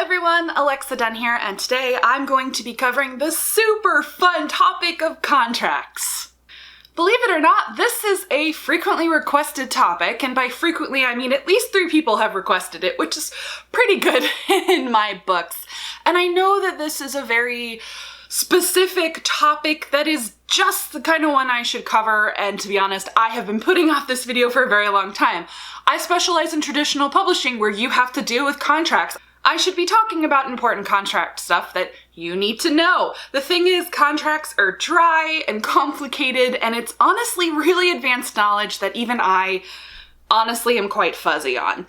everyone, Alexa Donne here, and today I'm going to be covering the super fun topic of contracts. Believe it or not, this is a frequently requested topic, and by frequently I mean at least 3 people have requested it, which is pretty good in my books. And I know that this is a very specific topic that is just the kind of one I should cover, and to be honest, I have been putting off this video for a very long time. I specialize in traditional publishing where you have to deal with contracts. I should be talking about important contract stuff that you need to know. The thing is, contracts are dry and complicated, and it's honestly really advanced knowledge that even I honestly am quite fuzzy on.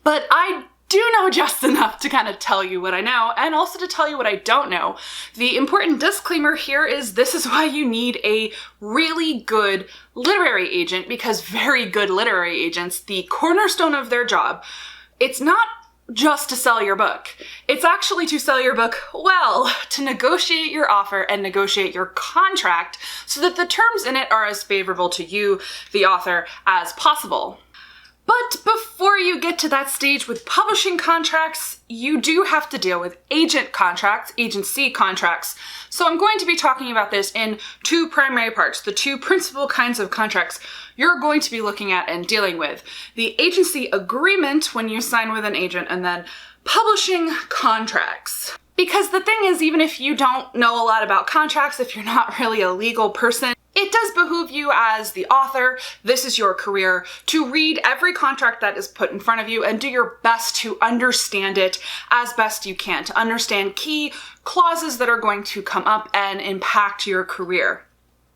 But I do know just enough to kind of tell you what I know, and also to tell you what I don't know. The important disclaimer here is this is why you need a really good literary agent, because very good literary agents, the cornerstone of their job, it's not just to sell your book. It's actually to sell your book well, to negotiate your offer and negotiate your contract so that the terms in it are as favorable to you, the author, as possible. But before you get to that stage with publishing contracts, you do have to deal with agent contracts, agency contracts. So I'm going to be talking about this in 2 primary parts, the 2 principal kinds of contracts you're going to be looking at and dealing with. The agency agreement when you sign with an agent, and then publishing contracts. Because the thing is, even if you don't know a lot about contracts, if you're not really a legal person, it does behoove you as the author, this is your career, to read every contract that is put in front of you and do your best to understand it as best you can, to understand key clauses that are going to come up and impact your career.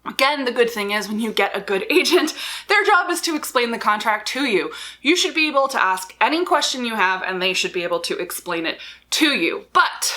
Again, the good thing is when you get a good agent, their job is to explain the contract to you. You should be able to ask any question you have and they should be able to explain it to you. But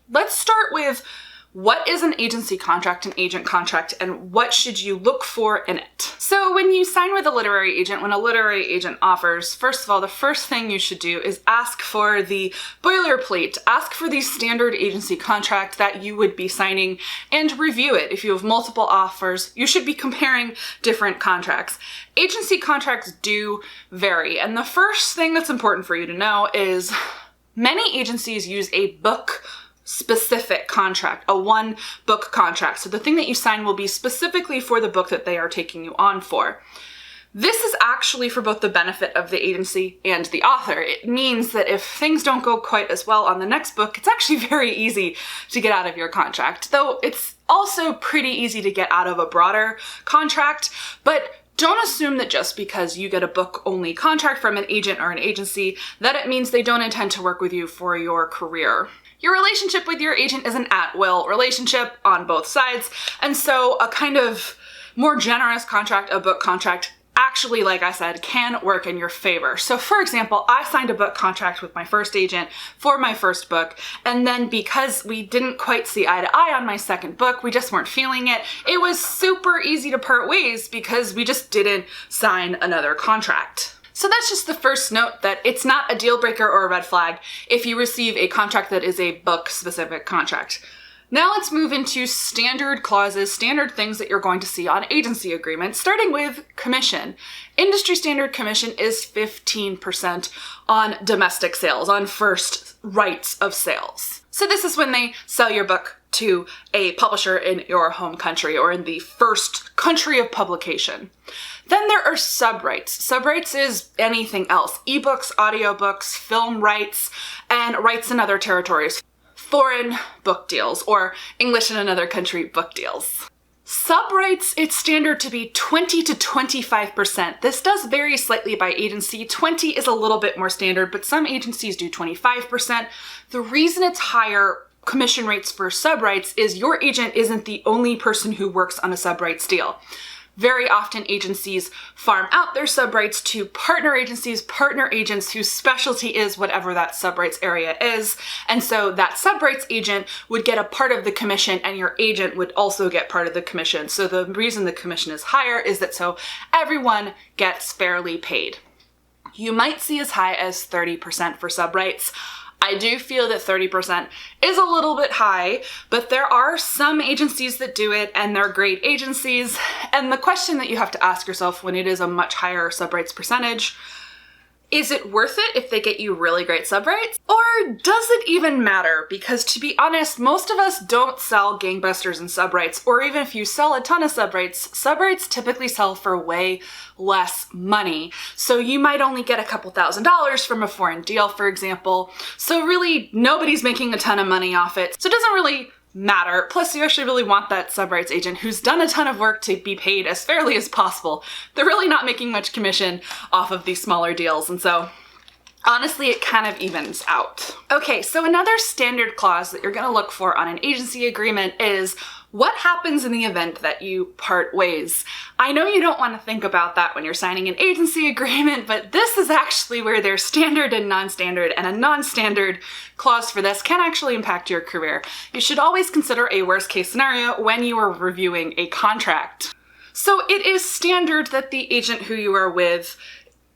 let's start with what is an agency contract, an agent contract, and what should you look for in it? So when you sign with a literary agent, when a literary agent offers, first of all, the first thing you should do is ask for the boilerplate, ask for the standard agency contract that you would be signing and review it. If you have multiple offers, you should be comparing different contracts. Agency contracts do vary, and the first thing that's important for you to know is many agencies use a book specific contract, a 1-book contract. So the thing that you sign will be specifically for the book that they are taking you on for. This is actually for both the benefit of the agency and the author. It means that if things don't go quite as well on the next book, it's actually very easy to get out of your contract, though it's also pretty easy to get out of a broader contract. But don't assume that just because you get a book-only contract from an agent or an agency that it means they don't intend to work with you for your career. Your relationship with your agent is an at-will relationship on both sides, and so a kind of more generous contract, a book contract, actually, like I said, can work in your favor. So for example, I signed a book contract with my first agent for my first book, and then because we didn't quite see eye to eye on my second book, we just weren't feeling it, it was super easy to part ways because we just didn't sign another contract. So that's just the first note, that it's not a deal breaker or a red flag if you receive a contract that is a book-specific contract. Now let's move into standard clauses, standard things that you're going to see on agency agreements, starting with commission. Industry standard commission is 15% on domestic sales, on first rights of sales. So this is when they sell your book to a publisher in your home country or in the first country of publication. Then there are subrights. Subrights is anything else. Ebooks, audiobooks, film rights, and rights in other territories. Foreign book deals, or English in another country book deals. Subrights, it's standard to be 20 to 25%. This does vary slightly by agency. 20 is a little bit more standard, but some agencies do 25%. The reason it's higher commission rates for subrights is your agent isn't the only person who works on a subrights deal. Very often agencies farm out their subrights to partner agents whose specialty is whatever that subrights area is. And so that subrights agent would get a part of the commission and your agent would also get part of the commission. So the reason the commission is higher is that so everyone gets fairly paid. You might see as high as 30% for subrights. I do feel that 30% is a little bit high, but there are some agencies that do it and they're great agencies. And the question that you have to ask yourself when it is a much higher subrights percentage Is it worth it if they get you really great subrights? Or does it even matter? Because to be honest, most of us don't sell gangbusters and subrights, or even if you sell a ton of subrights typically sell for way less money. So you might only get a couple $1,000s from a foreign deal, for example. So really, nobody's making a ton of money off it. So it doesn't really matter. Plus, you actually really want that subrights agent who's done a ton of work to be paid as fairly as possible. They're really not making much commission off of these smaller deals, and so honestly, it kind of evens out. Okay, so another standard clause that you're going to look for on an agency agreement is what happens in the event that you part ways. I know you don't want to think about that when you're signing an agency agreement, but this is actually where there's standard and non-standard, and a non-standard clause for this can actually impact your career. You should always consider a worst-case scenario when you are reviewing a contract. So it is standard that the agent who you are with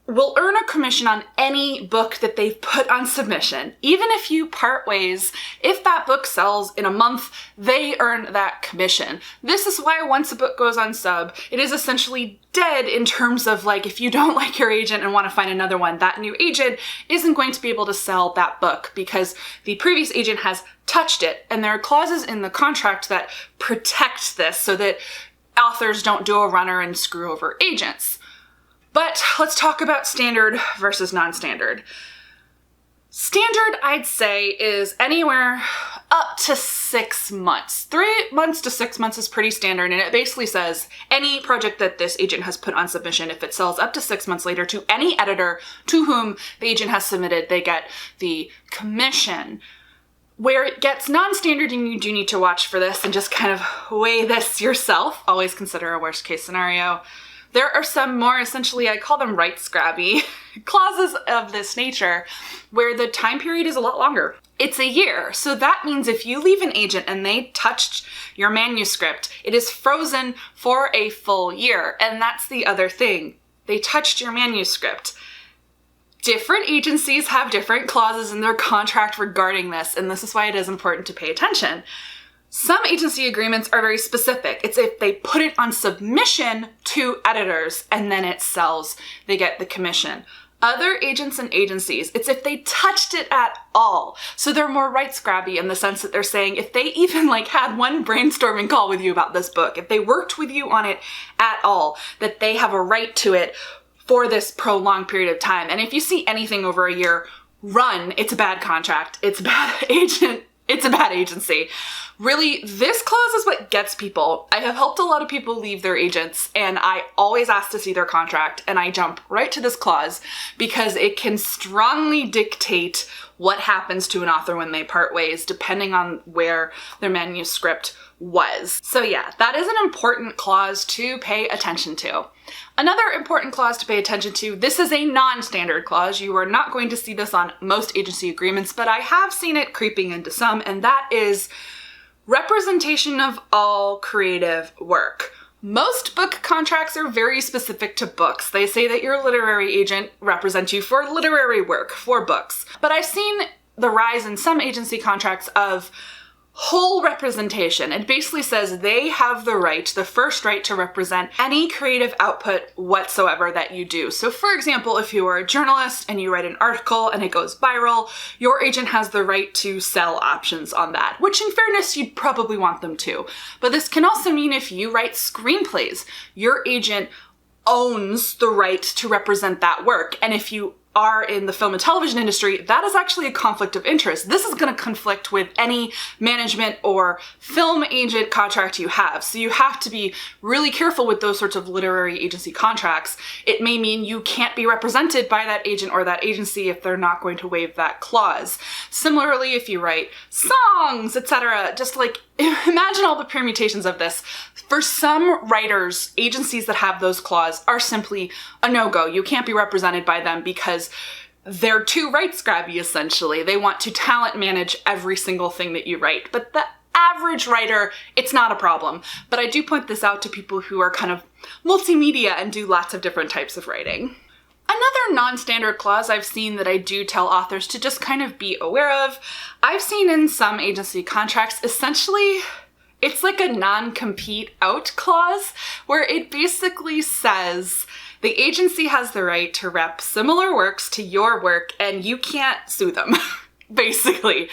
will earn a commission on any book that they've put on submission. Even if you part ways, if that book sells in a month, they earn that commission. This is why once a book goes on sub, it is essentially dead in terms of like, if you don't like your agent and want to find another one, that new agent isn't going to be able to sell that book because the previous agent has touched it. And there are clauses in the contract that protect this so that authors don't do a runner and screw over agents. But let's talk about standard versus non-standard. Standard, I'd say, is anywhere up to 6 months. 3 months to 6 months is pretty standard, and it basically says any project that this agent has put on submission, if it sells up to 6 months later to any editor to whom the agent has submitted, they get the commission. Where it gets non-standard, and you do need to watch for this and just kind of weigh this yourself, always consider a worst-case scenario. There are some more, essentially, I call them rights grabby clauses of this nature, where the time period is a lot longer. It's a year. So that means if you leave an agent and they touched your manuscript, it is frozen for a full year. And that's the other thing. They touched your manuscript. Different agencies have different clauses in their contract regarding this, and this is why it is important to pay attention. Some agency agreements are very specific. It's if they put it on submission to editors and then it sells, they get the commission. Other agents and agencies, it's if they touched it at all. So they're more rights grabby in the sense that they're saying if they even had one brainstorming call with you about this book, if they worked with you on it at all, that they have a right to it for this prolonged period of time. And if you see anything over a year, run. It's a bad contract. It's a bad agent. It's a bad agency. Really, this clause is what gets people. I have helped a lot of people leave their agents, and I always ask to see their contract, and I jump right to this clause because it can strongly dictate what happens to an author when they part ways, depending on where their manuscript was. So yeah, that is an important clause to pay attention to. Another important clause to pay attention to, this is a non-standard clause. You are not going to see this on most agency agreements, but I have seen it creeping into some, and that is representation of all creative work. Most book contracts are very specific to books. They say that your literary agent represents you for literary work, for books. But I've seen the rise in some agency contracts of whole representation. It basically says they have the right, the first right, to represent any creative output whatsoever that you do. So for example, if you are a journalist and you write an article and it goes viral, your agent has the right to sell options on that, which in fairness, you'd probably want them to. But this can also mean if you write screenplays, your agent owns the right to represent that work. And if you are in the film and television industry, that is actually a conflict of interest. This is going to conflict with any management or film agent contract you have. So you have to be really careful with those sorts of literary agency contracts. It may mean you can't be represented by that agent or that agency if they're not going to waive that clause. Similarly, if you write songs, etc., just imagine all the permutations of this. For some writers, agencies that have those clauses are simply a no-go. You can't be represented by them because they're too rights grabby, essentially. They want to talent manage every single thing that you write. But the average writer, it's not a problem. But I do point this out to people who are kind of multimedia and do lots of different types of writing. Another non-standard clause I've seen that I do tell authors to just kind of be aware of, I've seen in some agency contracts, essentially, it's like a non-compete out clause where it basically says The agency has the right to rep similar works to your work, and you can't sue them, basically.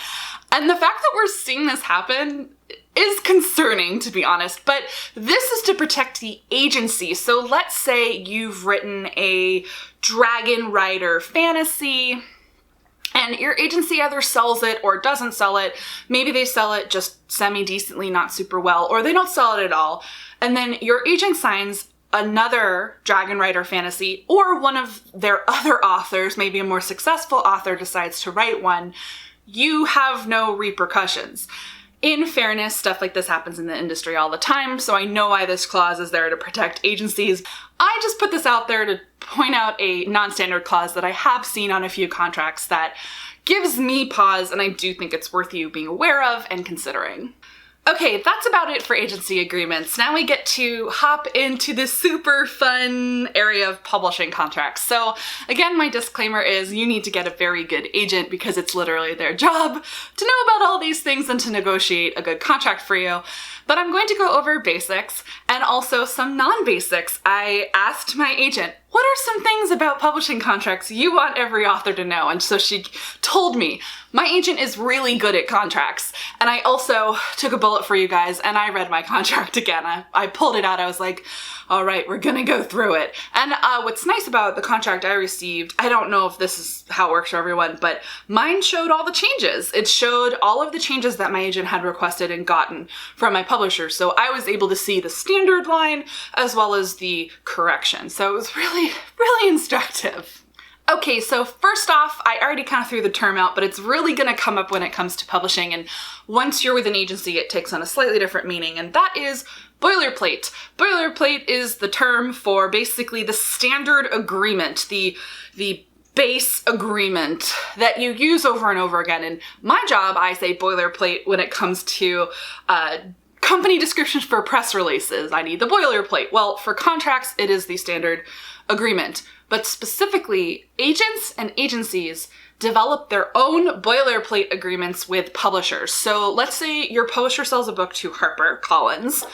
And the fact that we're seeing this happen is concerning, to be honest, but this is to protect the agency. So let's say you've written a dragon rider fantasy, and your agency either sells it or doesn't sell it. Maybe they sell it just semi-decently, not super well, or they don't sell it at all. And then your agent signs another dragon rider fantasy, or one of their other authors, maybe a more successful author, decides to write one. You have no repercussions. In fairness, stuff like this happens in the industry all the time, so I know why this clause is there to protect agencies. I just put this out there to point out a non-standard clause that I have seen on a few contracts that gives me pause, and I do think it's worth you being aware of and considering. Okay, that's about it for agency agreements. Now we get to hop into the super fun area of publishing contracts. So again, my disclaimer is you need to get a very good agent because it's literally their job to know about all these things and to negotiate a good contract for you. But I'm going to go over basics and also some non-basics. I asked my agent, what are some things about publishing contracts you want every author to know? And so she told me, my agent is really good at contracts. And I also took a bullet for you guys and I read my contract again. I pulled it out. I was like, all right, we're gonna go through it. And what's nice about the contract I received, I don't know if this is how it works for everyone, but mine showed all the changes. It showed all of the changes that my agent had requested and gotten from my publisher. So I was able to see the standard line as well as the correction. So it was really, really instructive. Okay, so first off, I already kind of threw the term out, but it's really gonna come up when it comes to publishing, and once you're with an agency, it takes on a slightly different meaning, and that is boilerplate. Boilerplate is the term for basically the standard agreement, the base agreement that you use over and over again. In my job, I say boilerplate when it comes to company descriptions for press releases. I need the boilerplate. Well, for contracts, it is the standard agreement. But specifically, agents and agencies develop their own boilerplate agreements with publishers. So let's say your publisher sells a book to HarperCollins.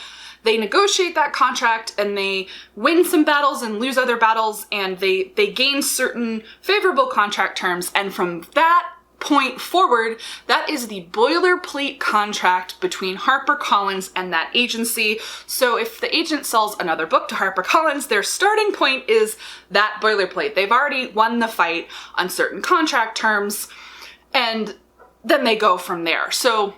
They negotiate that contract and they win some battles and lose other battles, and they gain certain favorable contract terms. And from that point forward, that is the boilerplate contract between HarperCollins and that agency. So if the agent sells another book to HarperCollins, their starting point is that boilerplate. They've already won the fight on certain contract terms, and then they go from there. So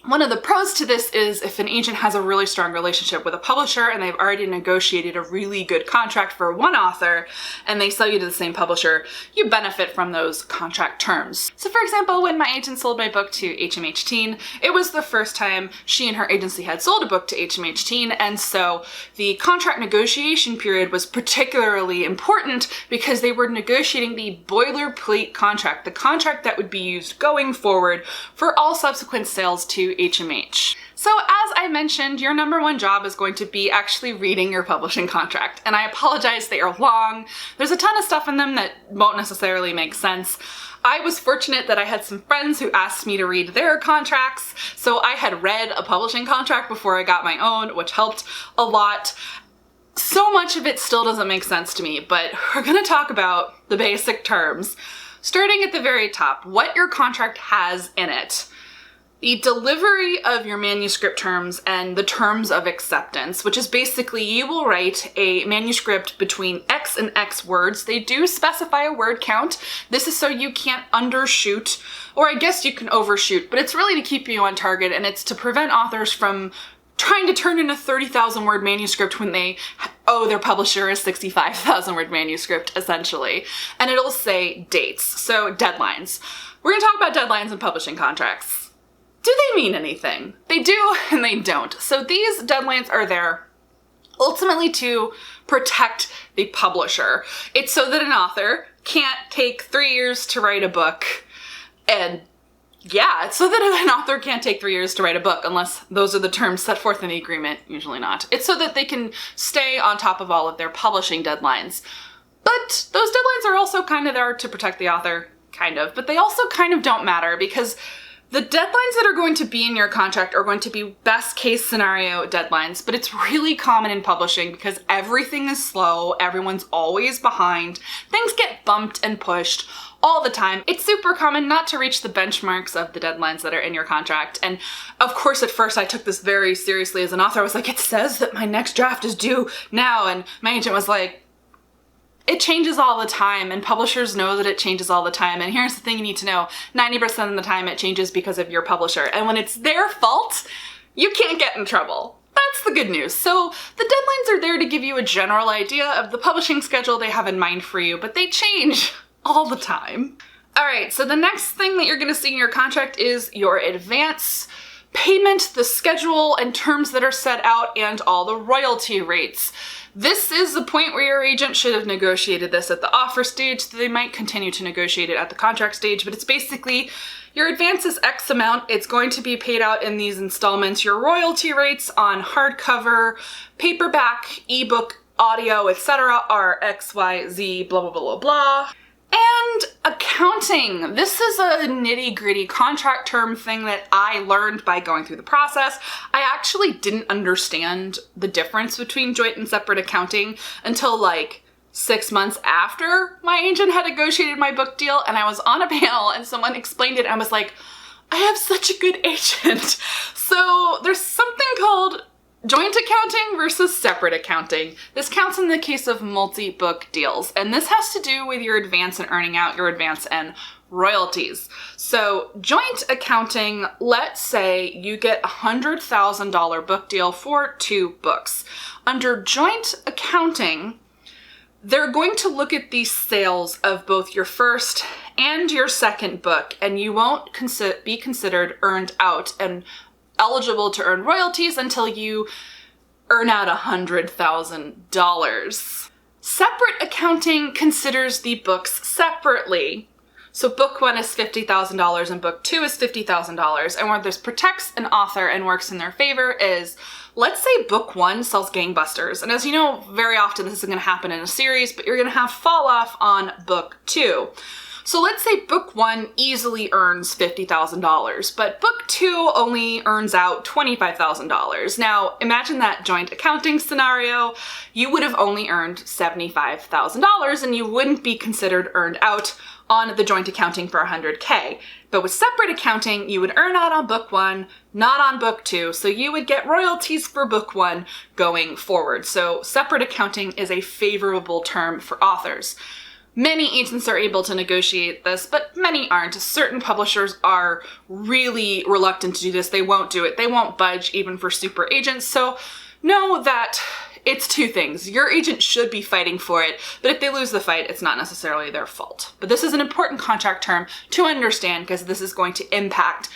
one of the pros to this is if an agent has a really strong relationship with a publisher and they've already negotiated a really good contract for one author and they sell you to the same publisher, you benefit from those contract terms. So for example, when my agent sold my book to HMH Teen, it was the first time she and her agency had sold a book to HMH Teen, and so the contract negotiation period was particularly important because they were negotiating the boilerplate contract, the contract that would be used going forward for all subsequent sales to HMH. So as I mentioned, your number one job is going to be actually reading your publishing contract. And I apologize, they are long. There's a ton of stuff in them that won't necessarily make sense. I was fortunate that I had some friends who asked me to read their contracts. So I had read a publishing contract before I got my own, which helped a lot. So much of it still doesn't make sense to me, but we're gonna talk about the basic terms. Starting at the very top, what your contract has in it. The delivery of your manuscript terms and the terms of acceptance, which is basically you will write a manuscript between X and X words. They do specify a word count. This is so you can't undershoot, or I guess you can overshoot, but it's really to keep you on target, and it's to prevent authors from trying to turn in a 30,000 word manuscript when they owe their publisher a 65,000 word manuscript, essentially. And it'll say dates, so deadlines. We're gonna talk about deadlines in publishing contracts. Do they mean anything? They do and they don't. So these deadlines are there ultimately to protect the publisher. It's so that an author can't take 3 years to write a book, and yeah, it's so that an author can't take 3 years to write a book unless those are the terms set forth in the agreement, usually not. It's so that they can stay on top of all of their publishing deadlines. But those deadlines are also kind of there to protect the author, kind of, but they also kind of don't matter because The deadlines that are going to be in your contract are going to be best case scenario deadlines, but it's really common in publishing because everything is slow, everyone's always behind, things get bumped and pushed all the time. It's super common not to reach the benchmarks of the deadlines that are in your contract. And of course, at first I took this very seriously as an author. I was like, it says that my next draft is due now. And my agent was like, it changes all the time, and publishers know that it changes all the time. And here's the thing you need to know, 90% of the time it changes because of your publisher. And when it's their fault, you can't get in trouble. That's the good news. So the deadlines are there to give you a general idea of the publishing schedule they have in mind for you, but they change all the time. All right, so the next thing that you're gonna see in your contract is your advance payment, the schedule and terms that are set out, and all the royalty rates. This is the point where your agent should have negotiated this at the offer stage. They might continue to negotiate it at the contract stage, but it's basically your advance is X amount. It's going to be paid out in these installments. Your royalty rates on hardcover, paperback, ebook, audio, etc. are X, Y, Z, blah, blah, blah, blah, blah. And accounting. This is a nitty-gritty contract term thing that I learned by going through the process. I actually didn't understand the difference between joint and separate accounting until like 6 months after my agent had negotiated my book deal, and I was on a panel and someone explained it and I was like, I have such a good agent. So there's something called joint accounting versus separate accounting. This counts in the case of multi-book deals, and this has to do with your advance and earning out your advance and royalties. So joint accounting, let's say you get a $100,000 book deal for 2 books. Under joint accounting, they're going to look at the sales of both your first and your second book, and you won't be considered earned out and eligible to earn royalties until you earn out $100,000. Separate accounting considers the books separately. So book 1 is $50,000 and book 2 is $50,000. And where this protects an author and works in their favor is, let's say book 1 sells gangbusters. And as you know, very often this is going to happen in a series, but you're going to have fall off on book 2. So let's say book 1 easily earns $50,000, but book 2 only earns out $25,000. Now, imagine that joint accounting scenario. You would have only earned $75,000 and you wouldn't be considered earned out on the joint accounting for $100K. But with separate accounting, you would earn out on book 1, not on book 2, so you would get royalties for book 1 going forward. So separate accounting is a favorable term for authors. Many agents are able to negotiate this, but many aren't. Certain publishers are really reluctant to do this. They won't do it. They won't budge even for super agents. So know that it's 2 things. Your agent should be fighting for it, but if they lose the fight, it's not necessarily their fault. But this is an important contract term to understand because this is going to impact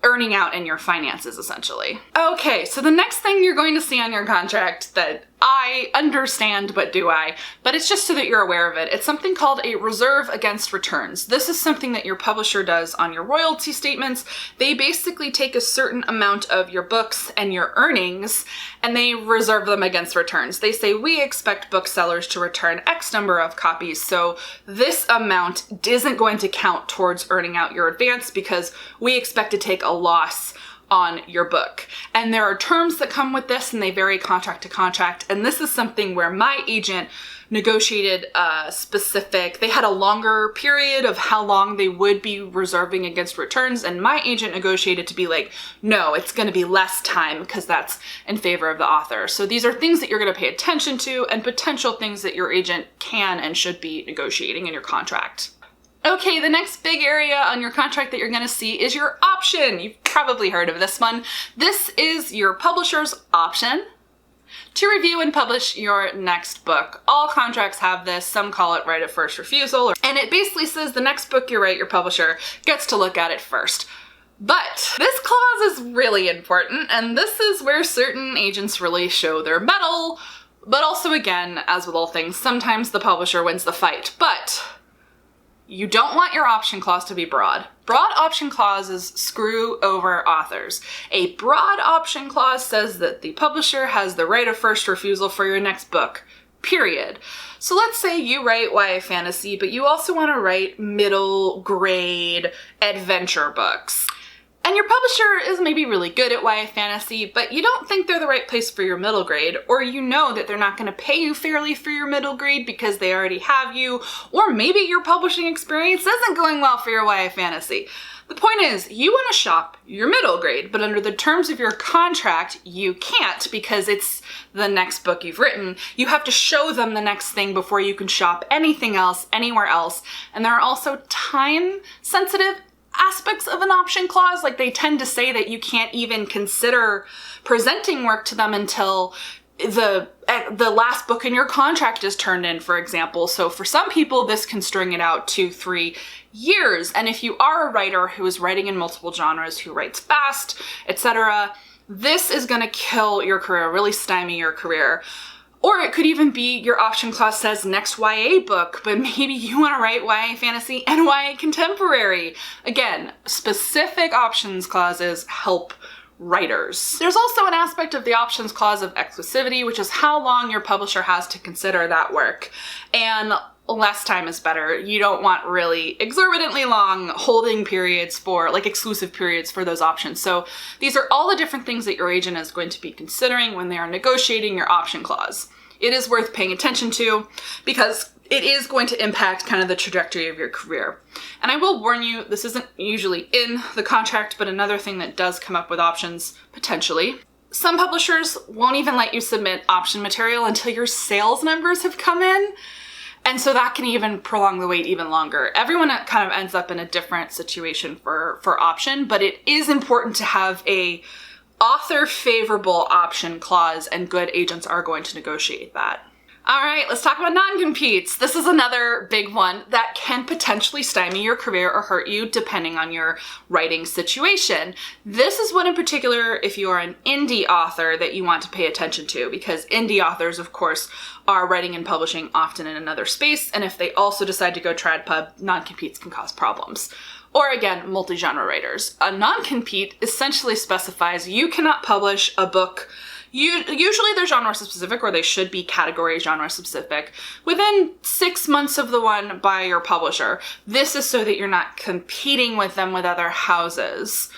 earning out in your finances, essentially. Okay, so the next thing you're going to see on your contract that I understand, but do I? But it's just so that you're aware of it. It's something called a reserve against returns. This is something that your publisher does on your royalty statements. They basically take a certain amount of your books and your earnings, and they reserve them against returns. They say, we expect booksellers to return X number of copies, so this amount isn't going to count towards earning out your advance because we expect to take a loss on your book. And there are terms that come with this and they vary contract to contract. And this is something where my agent negotiated they had a longer period of how long they would be reserving against returns. And my agent negotiated to be like, no, it's going to be less time because that's in favor of the author. So these are things that you're going to pay attention to and potential things that your agent can and should be negotiating in your contract. Okay, the next big area on your contract that you're going to see is your option. You've probably heard of this one. This is your publisher's option to review and publish your next book. All contracts have this. Some call it right of first refusal. And it basically says the next book you write, your publisher gets to look at it first. But this clause is really important, and this is where certain agents really show their mettle. But also, again, as with all things, sometimes the publisher wins the fight. But you don't want your option clause to be broad. Broad option clauses screw over authors. A broad option clause says that the publisher has the right of first refusal for your next book, period. So let's say you write YA fantasy, but you also want to write middle grade adventure books. and your publisher is maybe really good at YA fantasy, but you don't think they're the right place for your middle grade, or you know that they're not going to pay you fairly for your middle grade because they already have you, or maybe your publishing experience isn't going well for your YA fantasy. The point is, you want to shop your middle grade, but under the terms of your contract, you can't because it's the next book you've written. You have to show them the next thing before you can shop anything else, anywhere else. And there are also time-sensitive aspects of an option clause. Like, they tend to say that you can't even consider presenting work to them until the last book in your contract is turned in, for example. So for some people, this can string it out 2-3 years. And if you are a writer who is writing in multiple genres, who writes fast, etc., this is going to kill your career, really stymie your career. Or it could even be your option clause says next YA book, but maybe you want to write YA fantasy and YA contemporary. Again, specific options clauses help writers. There's also an aspect of the options clause of exclusivity, which is how long your publisher has to consider that work. And less time is better. You don't want really exorbitantly long holding periods for, like, exclusive periods for those options. So these are all the different things that your agent is going to be considering when they are negotiating your option clause. It is worth paying attention to because it is going to impact kind of the trajectory of your career. And I will warn you, this isn't usually in the contract, but another thing that does come up with options, potentially. Some publishers won't even let you submit option material until your sales numbers have come in. And so that can even prolong the wait even longer. Everyone kind of ends up in a different situation for option, but it is important to have a author favorable option clause, and good agents are going to negotiate that. All right, let's talk about non-competes. This is another big one that can potentially stymie your career or hurt you depending on your writing situation. This is one in particular, if you are an indie author, that you want to pay attention to, because indie authors, of course, are writing and publishing often in another space, and if they also decide to go trad pub, non-competes can cause problems. Or again, multi-genre writers. A non-compete essentially specifies you cannot publish a book. Usually they're genre specific, or they should be category genre specific, within 6 months of the one by your publisher. This is so that you're not competing with them with other houses.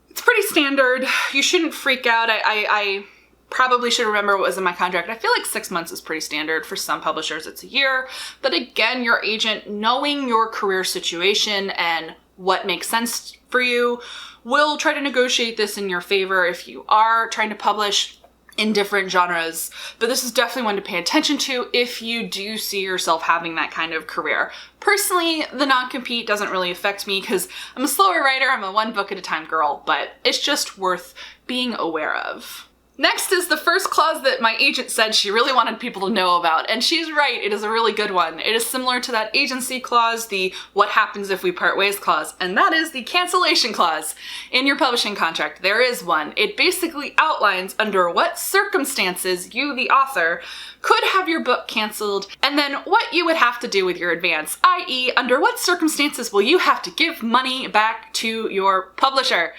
It's pretty standard. You shouldn't freak out. I probably should remember what was in my contract. I feel like 6 months is pretty standard. For some publishers, it's a year. But again, your agent, knowing your career situation and what makes sense for you, will try to negotiate this in your favor if you are trying to publish in different genres. But this is definitely one to pay attention to if you do see yourself having that kind of career. Personally, the non-compete doesn't really affect me because I'm a slower writer, I'm a one book at a time girl, but it's just worth being aware of. Next is the first clause that my agent said she really wanted people to know about, and she's right, it is a really good one. It is similar to that agency clause, the what happens if we part ways clause, and that is the cancellation clause. In your publishing contract, there is one. It basically outlines under what circumstances you, the author, could have your book canceled, and then what you would have to do with your advance, i.e., under what circumstances will you have to give money back to your publisher.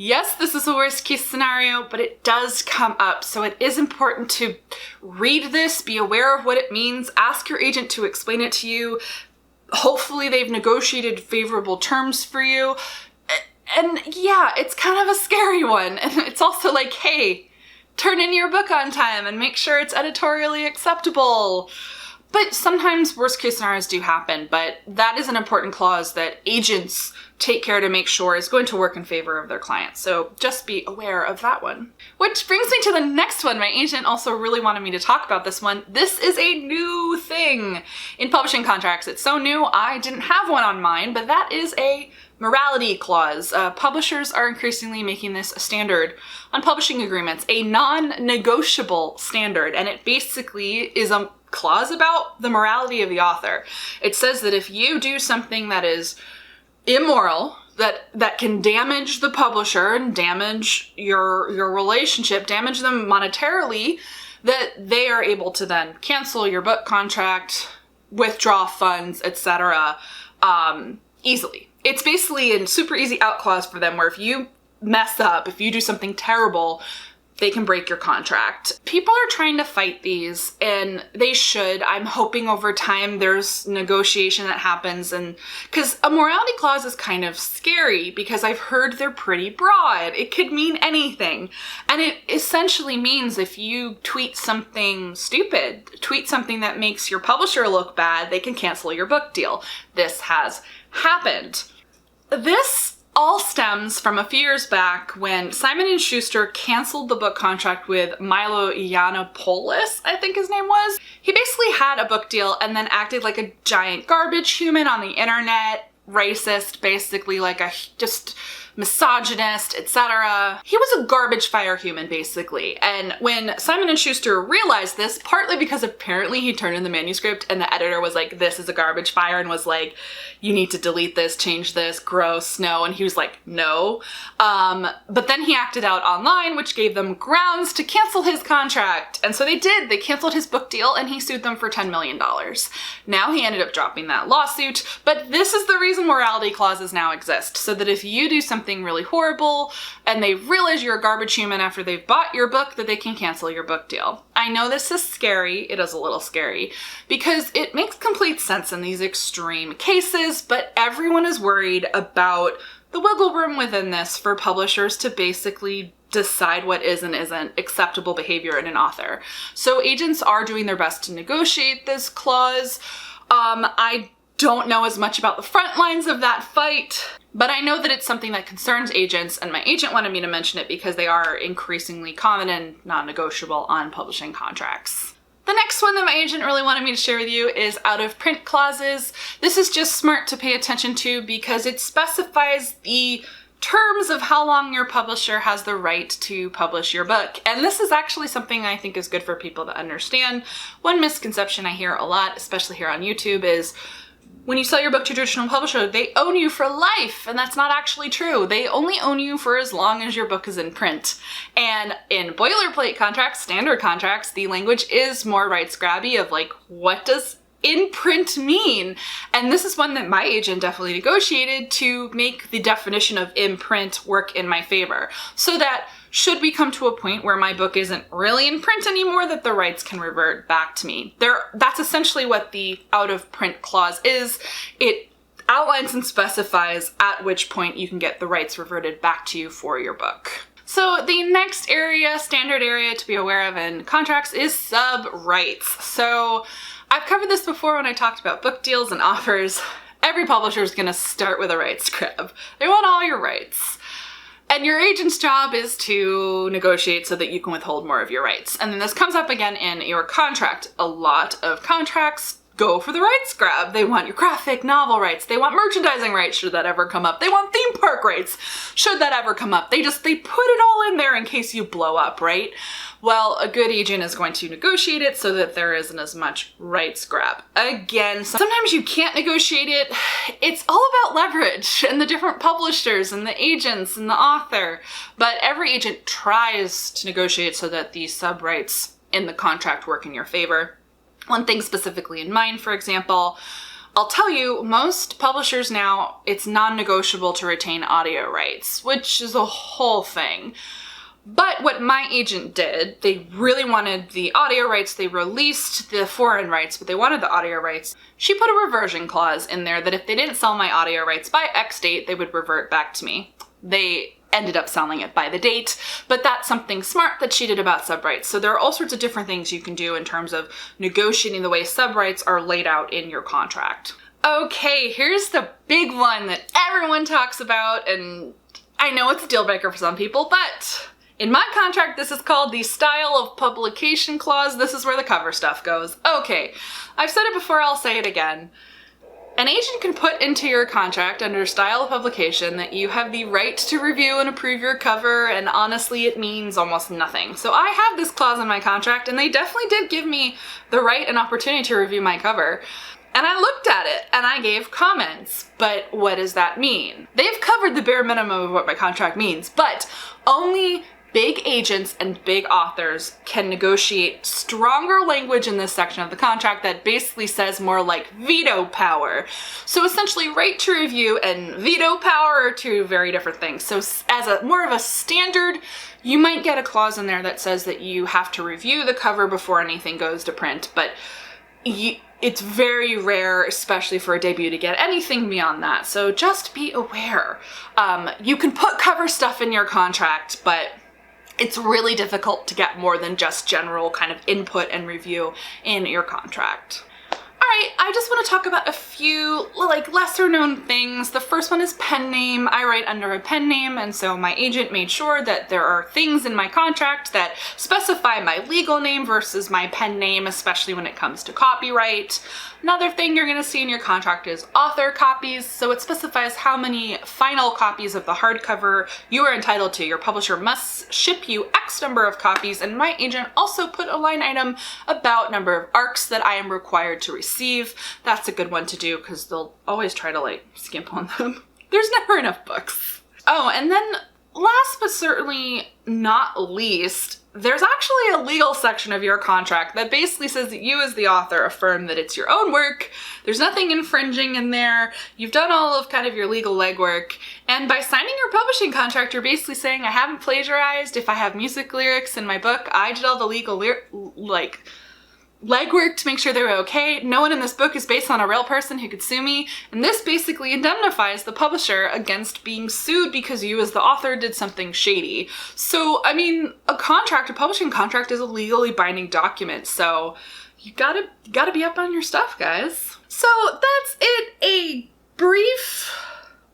Yes, this is a worst case scenario, but it does come up, so it is important to read this, be aware of what it means, ask your agent to explain it to you. Hopefully they've negotiated favorable terms for you. And yeah, it's kind of a scary one. And it's also like, hey, turn in your book on time and make sure it's editorially acceptable. But sometimes worst case scenarios do happen, but that is an important clause that agents take care to make sure is going to work in favor of their clients. So just be aware of that one. Which brings me to the next one. My agent also really wanted me to talk about this one. This is a new thing in publishing contracts. It's so new, I didn't have one on mine, but that is a morality clause. Publishers are increasingly making this a standard on publishing agreements, a non-negotiable standard, and it basically is a clause about the morality of the author. It says that if you do something that is immoral, that can damage the publisher and damage your relationship, damage them monetarily, that they are able to then cancel your book contract, withdraw funds, etc. Easily. It's basically a super easy out clause for them where if you mess up, if you do something terrible, they can break your contract. People are trying to fight these, and they should. I'm hoping over time there's negotiation that happens, and because a morality clause is kind of scary because I've heard they're pretty broad. It could mean anything. And it essentially means if you tweet something stupid, tweet something that makes your publisher look bad, they can cancel your book deal. This has happened. This all stems from a few years back when Simon & Schuster canceled the book contract with Milo Yiannopoulos, I think his name was. He basically had a book deal and then acted like a giant garbage human on the internet, racist, basically like a just misogynist, etc. He was a garbage fire human, basically. And when Simon & Schuster realized this, partly because apparently he turned in the manuscript and the editor was like, this is a garbage fire, and was like, you need to delete this, change this, gross, no. And he was like, no. But then he acted out online, which gave them grounds to cancel his contract. And so they did. They canceled his book deal and he sued them for $10 million. Now he ended up dropping that lawsuit. But this is the reason morality clauses now exist. So that if you do something really horrible and they realize you're a garbage human after they've bought your book, that they can cancel your book deal. I know this is scary. It is a little scary because it makes complete sense in these extreme cases, but everyone is worried about the wiggle room within this for publishers to basically decide what is and isn't acceptable behavior in an author. So agents are doing their best to negotiate this clause. I don't know as much about the front lines of that fight, but I know that it's something that concerns agents, and my agent wanted me to mention it because they are increasingly common and non-negotiable on publishing contracts. The next one that my agent really wanted me to share with you is out-of-print clauses. This is just smart to pay attention to because it specifies the terms of how long your publisher has the right to publish your book. And this is actually something I think is good for people to understand. One misconception I hear a lot, especially here on YouTube, is when you sell your book to a traditional publisher, they own you for life, and that's not actually true. They only own you for as long as your book is in print. And in boilerplate contracts, standard contracts, the language is more rights grabby of like, what does in print mean? And this is one that my agent definitely negotiated to make the definition of in print work in my favor, so that should we come to a point where my book isn't really in print anymore, that the rights can revert back to me. That's essentially what the out of print clause is. It outlines and specifies at which point you can get the rights reverted back to you for your book. So the next area, standard area to be aware of in contracts, is sub-rights. So I've covered this before when I talked about book deals and offers. Every publisher is going to start with a rights grab. They want all your rights. And your agent's job is to negotiate so that you can withhold more of your rights. And then this comes up again in your contract. A lot of contracts go for the rights grab. They want your graphic novel rights. They want merchandising rights, should that ever come up. They want theme park rights, should that ever come up. They put it all in there in case you blow up, right? Well, a good agent is going to negotiate it so that there isn't as much rights grab. Again, sometimes you can't negotiate it. It's all about leverage and the different publishers and the agents and the author. But every agent tries to negotiate so that the sub-rights in the contract work in your favor. One thing specifically in mind, for example, I'll tell you, most publishers now, it's non-negotiable to retain audio rights, which is a whole thing. But what my agent did, they really wanted the audio rights. They released the foreign rights, but they wanted the audio rights. She put a reversion clause in there that if they didn't sell my audio rights by X date, they would revert back to me. They ended up selling it by the date, but that's something smart that she did about sub-rights. So there are all sorts of different things you can do in terms of negotiating the way sub-rights are laid out in your contract. Okay, here's the big one that everyone talks about, and I know it's a deal breaker for some people, but in my contract, this is called the style of publication clause. This is where the cover stuff goes. Okay, I've said it before, I'll say it again. An agent can put into your contract under style of publication that you have the right to review and approve your cover, and honestly, it means almost nothing. So I have this clause in my contract, and they definitely did give me the right and opportunity to review my cover. And I looked at it, and I gave comments. But what does that mean? They've covered the bare minimum of what my contract means, but only big agents and big authors can negotiate stronger language in this section of the contract that basically says more like veto power. So essentially, right to review and veto power are two very different things. So as a more of a standard, you might get a clause in there that says that you have to review the cover before anything goes to print, but it's very rare, especially for a debut, to get anything beyond that. So just be aware. You can put cover stuff in your contract, but it's really difficult to get more than just general kind of input and review in your contract. Alright, I just want to talk about a few like lesser known things. The first one is pen name. I write under a pen name, and so my agent made sure that there are things in my contract that specify my legal name versus my pen name, especially when it comes to copyright. Another thing you're going to see in your contract is author copies. So it specifies how many final copies of the hardcover you are entitled to. Your publisher must ship you X number of copies, and my agent also put a line item about number of ARCs that I am required to receive. That's a good one to do because they'll always try to like skimp on them. There's never enough books. Oh, and then last but certainly not least, there's actually a legal section of your contract that basically says that you as the author affirm that it's your own work. There's nothing infringing in there. You've done all of kind of your legal legwork. And by signing your publishing contract, you're basically saying, I haven't plagiarized. If I have music lyrics in my book, I did all the legal legwork to make sure they were okay. No one in this book is based on a real person who could sue me, and this basically indemnifies the publisher against being sued because you as the author did something shady. So, I mean, a publishing contract is a legally binding document, so you gotta be up on your stuff, guys. So that's it, a brief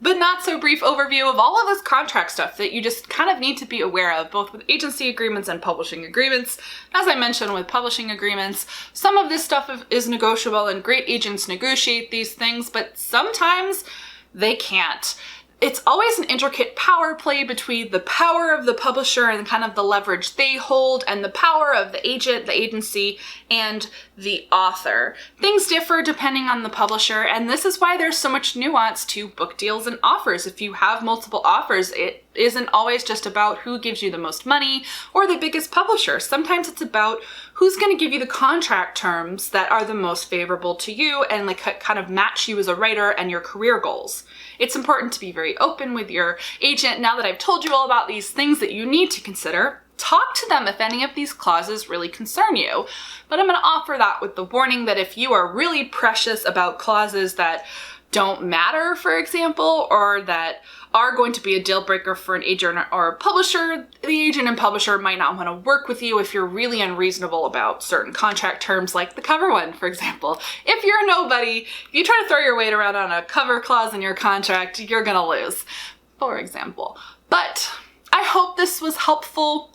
but not so brief overview of all of this contract stuff that you just kind of need to be aware of, both with agency agreements and publishing agreements. As I mentioned with publishing agreements, some of this stuff is negotiable and great agents negotiate these things, but sometimes they can't. It's always an intricate power play between the power of the publisher and kind of the leverage they hold and the power of the agent, the agency, and the author. Things differ depending on the publisher, and this is why there's so much nuance to book deals and offers. If you have multiple offers, it isn't always just about who gives you the most money or the biggest publisher. Sometimes it's about who's going to give you the contract terms that are the most favorable to you and like kind of match you as a writer and your career goals. It's important to be very open with your agent. Now that I've told you all about these things that you need to consider, talk to them if any of these clauses really concern you. But I'm going to offer that with the warning that if you are really precious about clauses that don't matter, for example, or that are going to be a deal breaker for an agent or a publisher, the agent and publisher might not want to work with you if you're really unreasonable about certain contract terms, like the cover one, for example. If you're a nobody, if you try to throw your weight around on a cover clause in your contract, you're gonna lose, for example. But I hope this was helpful.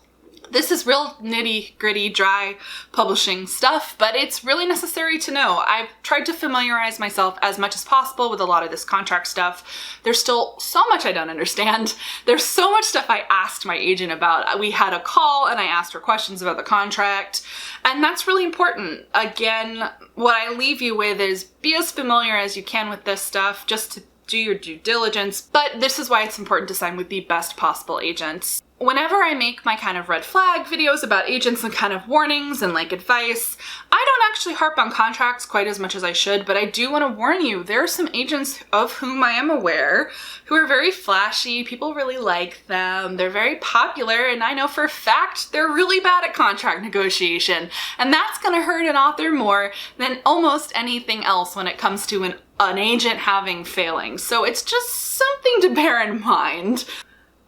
This is real nitty-gritty, dry publishing stuff, but it's really necessary to know. I've tried to familiarize myself as much as possible with a lot of this contract stuff. There's still so much I don't understand. There's so much stuff I asked my agent about. We had a call and I asked her questions about the contract, and that's really important. Again, what I leave you with is be as familiar as you can with this stuff, just to do your due diligence, but this is why it's important to sign with the best possible agents. Whenever I make my kind of red flag videos about agents and kind of warnings and like advice, I don't actually harp on contracts quite as much as I should, but I do want to warn you, there are some agents of whom I am aware who are very flashy, people really like them, they're very popular, and I know for a fact they're really bad at contract negotiation, and that's going to hurt an author more than almost anything else when it comes to an agent having failings. So it's just something to bear in mind.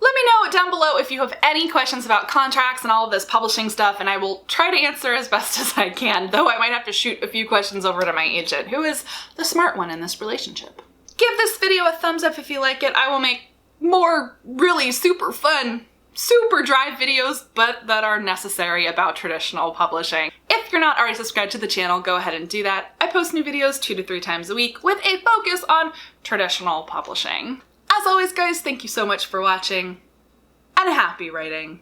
Let me know down below if you have any questions about contracts and all of this publishing stuff, and I will try to answer as best as I can, though I might have to shoot a few questions over to my agent, who is the smart one in this relationship. Give this video a thumbs up if you like it. I will make more really super fun, super dry videos, but that are necessary about traditional publishing. If you're not already subscribed to the channel, go ahead and do that. I post new videos 2 to 3 times a week with a focus on traditional publishing. As always, guys, thank you so much for watching, and happy writing.